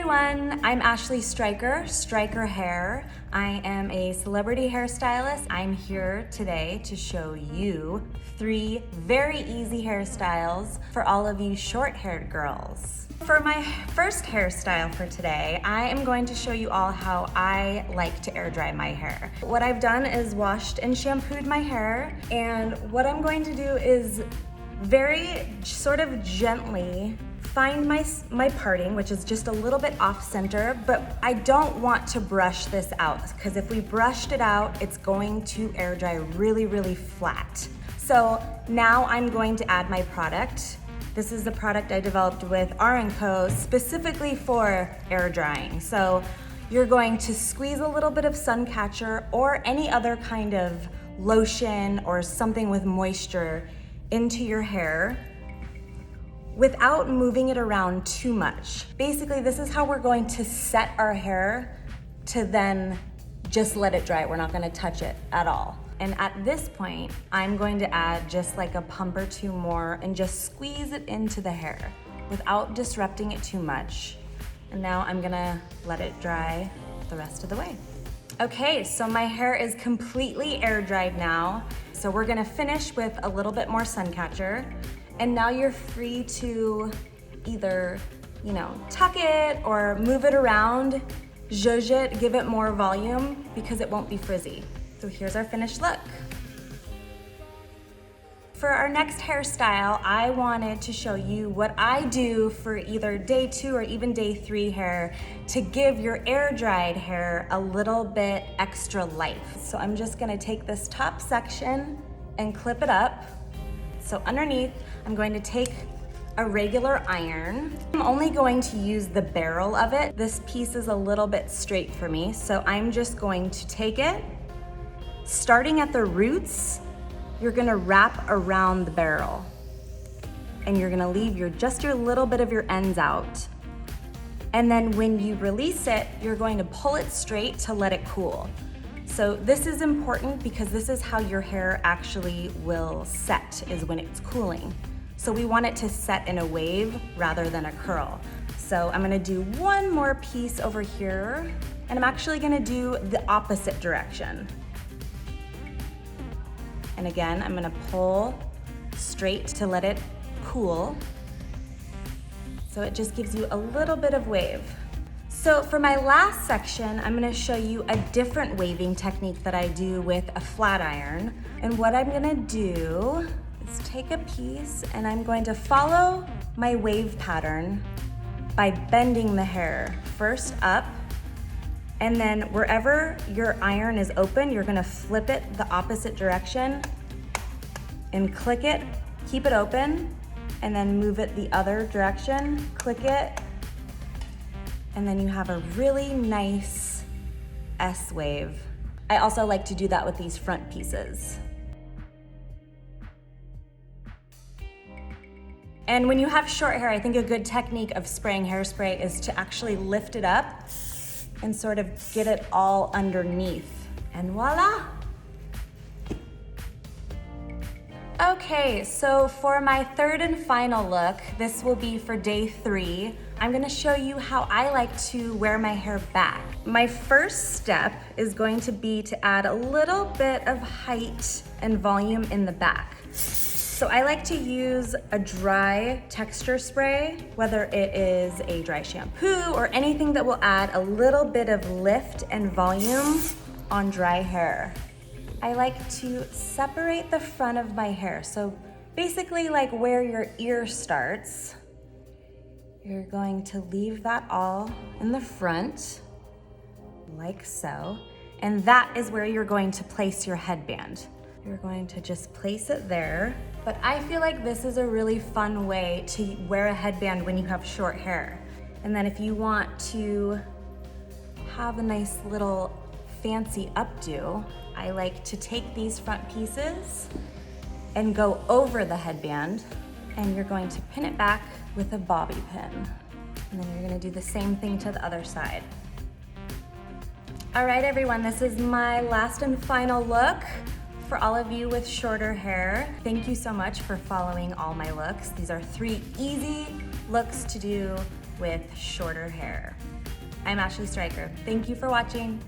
everyone, I'm Ashley Stryker Hair. I am a celebrity hairstylist. I'm here today to show you 3 very easy hairstyles for all of you short-haired girls. For my first hairstyle for today, I am going to show you all how I like to air dry my hair. What I've done is washed and shampooed my hair, and what I'm going to do is very sort of gently find my parting, which is just a little bit off center, but I don't want to brush this out because if we brushed it out, it's going to air dry really, really flat. So now I'm going to add my product. This is the product I developed with R&Co specifically for air drying. So you're going to squeeze a little bit of sun catcher or any other kind of lotion or something with moisture into your hair without moving it around too much. Basically, this is how we're going to set our hair to then just let it dry. We're not gonna touch it at all. And at this point, I'm going to add just like a pump or 2 more and just squeeze it into the hair without disrupting it too much. And now I'm gonna let it dry the rest of the way. Okay, so my hair is completely air dried now. So we're gonna finish with a little bit more sun catcher. And now you're free to either, tuck it or move it around, zhuzh it, give it more volume because it won't be frizzy. So here's our finished look. For our next hairstyle, I wanted to show you what I do for either day 2 or even day 3 hair to give your air dried hair a little bit extra life. So I'm just gonna take this top section and clip it up. So underneath, I'm going to take a regular iron. I'm only going to use the barrel of it. This piece is a little bit straight for me, so I'm just going to take it. Starting at the roots, you're gonna wrap around the barrel and you're gonna leave just your little bit of your ends out. And then when you release it, you're going to pull it straight to let it cool. So this is important because this is how your hair actually will set, is when it's cooling. So we want it to set in a wave rather than a curl. So I'm gonna do one more piece over here, and I'm actually gonna do the opposite direction. And again, I'm gonna pull straight to let it cool. So it just gives you a little bit of wave. So for my last section, I'm gonna show you a different waving technique that I do with a flat iron. And what I'm gonna do is take a piece and I'm going to follow my wave pattern by bending the hair first up, and then wherever your iron is open, you're gonna flip it the opposite direction and click it, keep it open, and then move it the other direction, click it, and then you have a really nice S wave. I also like to do that with these front pieces. And when you have short hair, I think a good technique of spraying hairspray is to actually lift it up and sort of get it all underneath. And voila! Okay, so for my third and final look, this will be for day 3. I'm gonna show you how I like to wear my hair back. My first step is going to be to add a little bit of height and volume in the back. So I like to use a dry texture spray, whether it is a dry shampoo or anything that will add a little bit of lift and volume on dry hair. I like to separate the front of my hair. So basically like where your ear starts, you're going to leave that all in the front, like so. And that is where you're going to place your headband. You're going to just place it there. But I feel like this is a really fun way to wear a headband when you have short hair. And then if you want to have a nice little fancy updo, I like to take these front pieces and go over the headband, and you're going to pin it back with a bobby pin. And then you're gonna do the same thing to the other side. All right, everyone, this is my last and final look for all of you with shorter hair. Thank you so much for following all my looks. These are 3 easy looks to do with shorter hair. I'm Ashley Stryker. Thank you for watching.